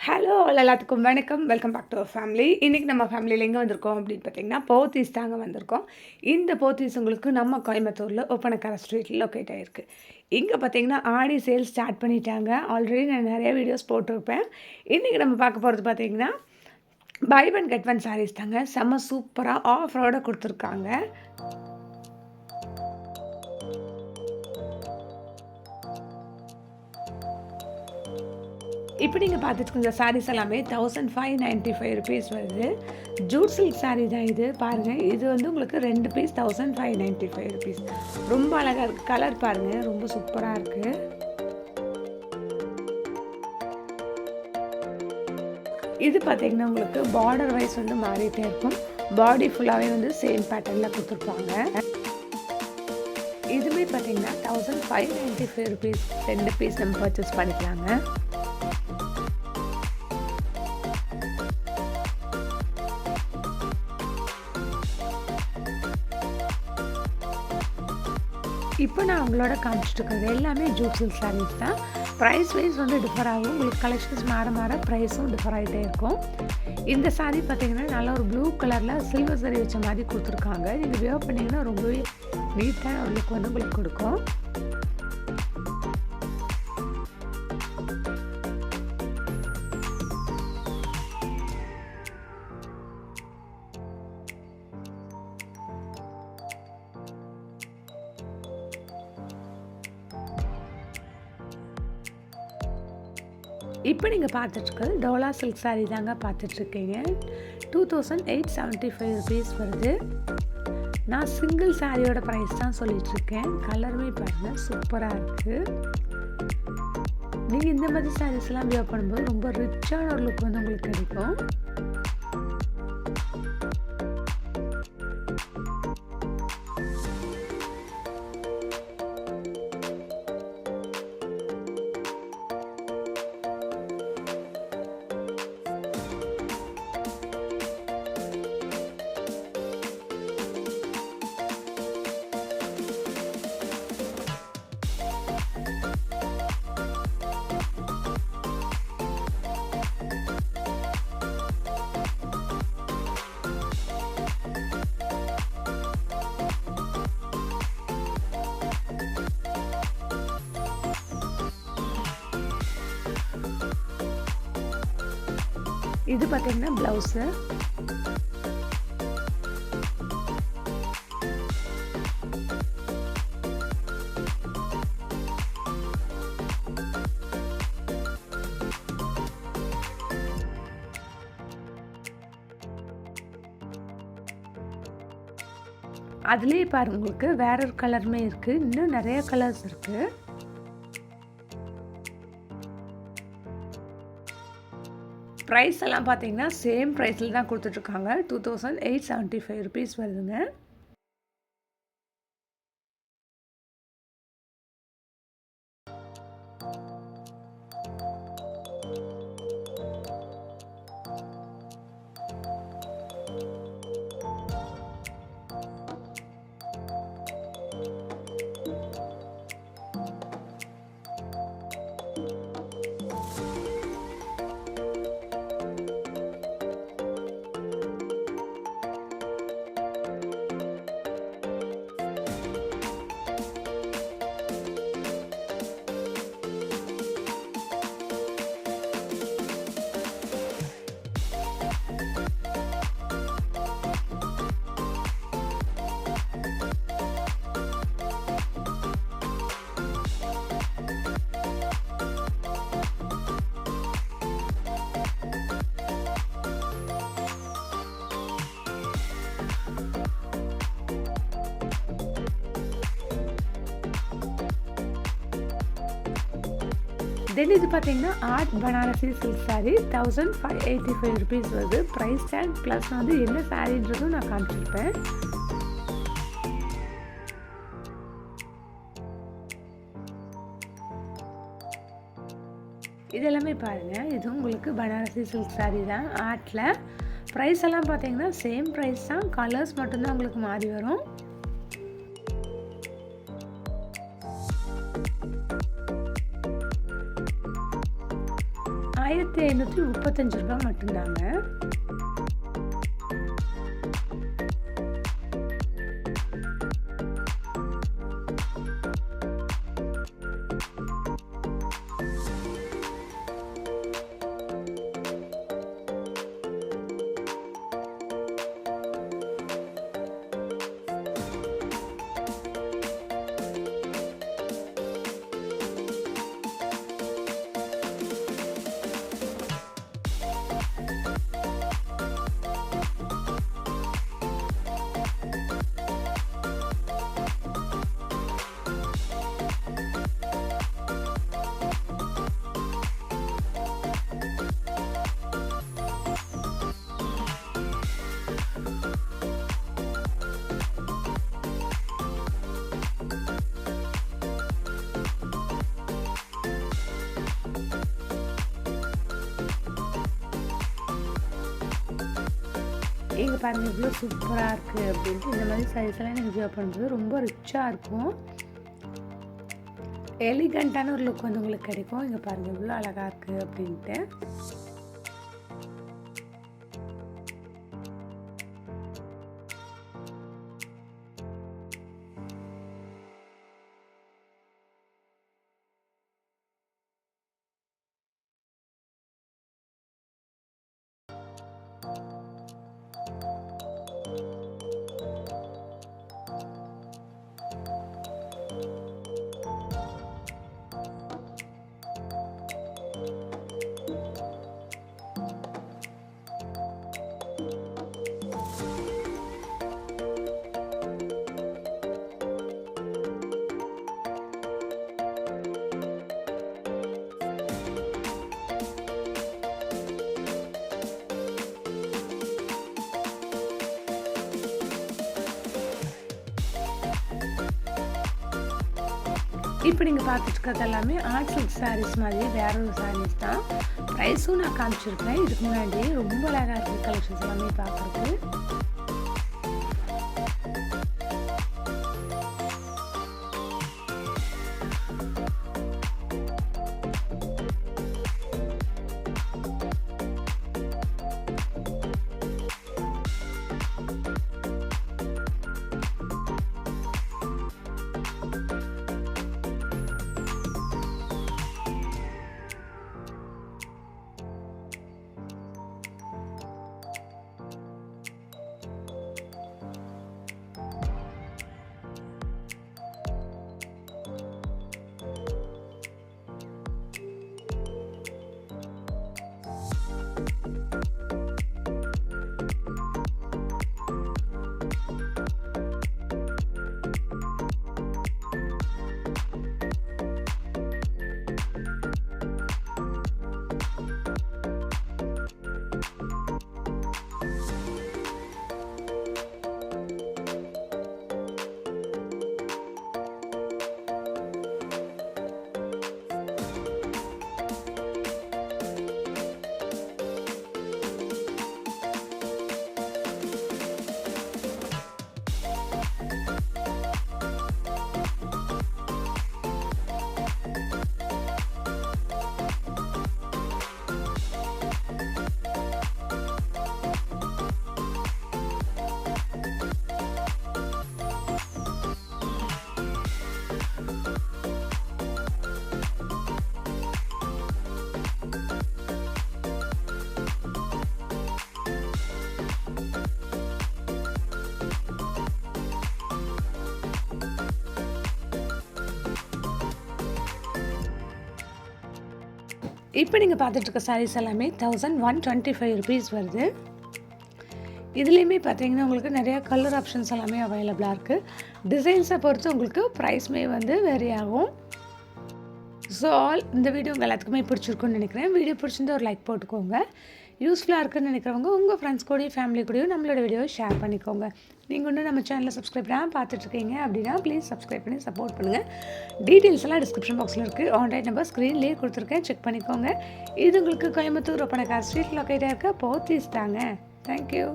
Hello எல்லாத்துக்கும் வணக்கம். Welcome back to our family. இன்றைக்கி நம்ம ஃபேமிலியில் எங்கே வந்திருக்கோம் அப்படின்னு பார்த்தீங்கன்னா, போத்தீஸ் தாங்க வந்திருக்கோம். இந்த போத்தீஸ் உங்களுக்கு நம்ம கோயம்புத்தூரில் ஒப்பனக்கார ஸ்ட்ரீட்டில் லொக்கேட் ஆகிருக்கு. இங்கே பார்த்தீங்கன்னா ஆடி சேல் ஸ்டார்ட் பண்ணிட்டாங்க. ஆல்ரெடி நான் நிறைய வீடியோஸ் போட்டிருப்பேன். இன்றைக்கி நம்ம பார்க்க போகிறது பார்த்தீங்கன்னா buy one get one sarees தாங்க. செம்ம சூப்பராக ஆஃபரோடு கொடுத்துருக்காங்க. இப்போ நீங்கள் பார்த்துட்டு இந்த சாரீஸ் எல்லாமே 1595 ருபீஸ் வருது. ஜூட் சில்க் சாரீ தான் இது. பாருங்கள், இது வந்து உங்களுக்கு 2 பீஸ் 1595 ருபீஸ். ரொம்ப அழகாக இருக்குது. கலர் பாருங்கள், ரொம்ப சூப்பராக இருக்குது. இது பார்த்தீங்கன்னா உங்களுக்கு பார்டர் வைஸ் வந்து மாறிட்டே இருக்கும். பாடி ஃபுல்லாகவே வந்து சேம் பேட்டர்னில் கொடுத்துருப்பாங்க. இதுவே பார்த்தீங்கன்னா 1595 ருபீஸ் 2 பீஸ் நம்ம பர்ச்சேஸ் பண்ணிக்கலாங்க. இப்போ நான் உங்களோட காமிச்சிட்டு இருக்கிறது எல்லாமே ஜூட் சில்க் சாரீஸ் தான். ப்ரைஸ் வைஸ் வந்து டிஃபர் ஆகும். உங்களுக்கு கலெக்ஷன்ஸ் மாற மாற ப்ரைஸும் டிஃபர் ஆகிட்டே இருக்கும். இந்த சாரீ பார்த்தீங்கன்னா நல்லா ஒரு ப்ளூ கலரில் சில்வர் சரி வச்ச மாதிரி கொடுத்துருக்காங்க. நீங்கள் வியர் பண்ணிங்கன்னா ரொம்பவே நீட்டாக ஒரு லுக் வந்து உங்களுக்கு கொடுக்கும். இப்போ நீங்கள் பார்த்துட்ருக்கிறது டோலா சில்க் சாரீ தாங்க பார்த்துட்ருக்கீங்க. 2875 ருபீஸ் வருது. நான் சிங்கிள் சாரியோட ப்ரைஸ் தான் சொல்லிகிட்ருக்கேன். கலருமே பாருங்கள், சூப்பராக இருக்குது. நீங்கள் இந்த மாதிரி சாரீஸ்லாம் வியர் பண்ணும்போது ரொம்ப ரிச்சான ஒரு லுக் வந்து உங்களுக்கு கிடைக்கும். இது பார்த்தீங்கன்னா ப்ளவுஸு. அதுலேயே பாருங்க, உங்களுக்கு வேற ஒரு கலருமே இருக்குது. இன்னும் நிறைய கலர்ஸ் இருக்குது. ப்ரைஸ் எல்லாம் பார்த்தீங்கன்னா சேம் ப்ரைஸில் தான் கொடுத்துட்ருக்காங்க. 2875 ருபீஸ் வருதுங்க. தென் இது பார்த்தீங்கன்னா art Banarasi silk sari 1585 rupees வருது. ப்ரைஸ் டேக் ப்ளஸ் வந்து என்ன சாரீன்றதும் நான் காமிச்சிருப்பேன். இதெல்லாமே பாருங்கள், இது உங்களுக்கு பனாரசி சில்க் சாரீ தான் ஆர்ட்டில். ப்ரைஸ் எல்லாம் பார்த்தீங்கன்னா சேம் ப்ரைஸ் தான். கலர்ஸ் மட்டும்தான் உங்களுக்கு மாறி வரும். 1535 மட்டும்தாங்க. இங்கே பாருங்கள் இவ்வளோ சூப்பராக இருக்குது அப்படின்ட்டு. இந்த மாதிரி சைஸ்லாம் எனக்கு வியர் பண்ணுறது ரொம்ப ரிச்சாக இருக்கும். எலிகண்ட்டான ஒரு லுக் வந்து உங்களுக்கு கிடைக்கும். இங்கே பாருங்கள் இவ்வளோ அழகாக இருக்குது அப்படின்ட்டு. இப்போ நீங்கள் பார்த்துட்டு இருக்கிறது எல்லாமே ஆர்ட் சில்க் சாரீஸ் மாதிரி வேற ஒரு சாரீஸ் தான். ப்ரைஸும் நான் காமிச்சிருப்பேன் இதுக்கு முன்னாடி. ரொம்ப அழகாக இருக்குது கலெக்ஷன்ஸ் எல்லாமே பார்க்குறதுக்கு. இப்போ நீங்கள் பார்த்துட்டு இருக்க சாரீஸ் எல்லாமே 1125 rupees வருது. இதுலேயுமே பார்த்தீங்கன்னா உங்களுக்கு நிறையா கலர் ஆப்ஷன்ஸ் எல்லாமே அவைலபிளாக இருக்குது. டிசைன்ஸை பொறுத்து உங்களுக்கு ப்ரைஸ்மே வந்து வேரி ஆகும். ஸோ இந்த வீடியோ உங்கள் எல்லாத்துக்குமே பிடிச்சிருக்குன்னு நினைக்கிறேன். வீடியோ பிடிச்சிருந்தா ஒரு லைக் போட்டுக்கோங்க. யூஸ்ஃபுல்லாக இருக்குன்னு நினைக்கிறவங்க உங்கள் ஃப்ரெண்ட்ஸ் கூடயும் ஃபேமிலி கூடயும் நம்மளோட வீடியோவை ஷேர் பண்ணிக்கோங்க. நீங்கள் இன்னும் நம்ம சேனலில் சப்ஸ்கிரைப் பண்ணால் பார்த்துட்ருக்கீங்க அப்படின்னா ப்ளீஸ் சப்ஸ்கிரைப் பண்ணி சப்போர்ட் பண்ணுங்கள். டீட்டெயில்ஸ் எல்லாம் டிஸ்கிரிப்ஷன் பாக்ஸில் இருக்குது. ஆன்லைன் நம்பர் ஸ்க்ரீன்லேயே கொடுத்துருக்கேன், செக் பண்ணிக்கோங்க. இது உங்களுக்கு கோயம்புத்தூர் ஒப்பனக்கார ஸ்ட்ரீட் லொக்கேட்டாக இருக்க போத்தீஸ் தாங்க. தேங்க்யூ.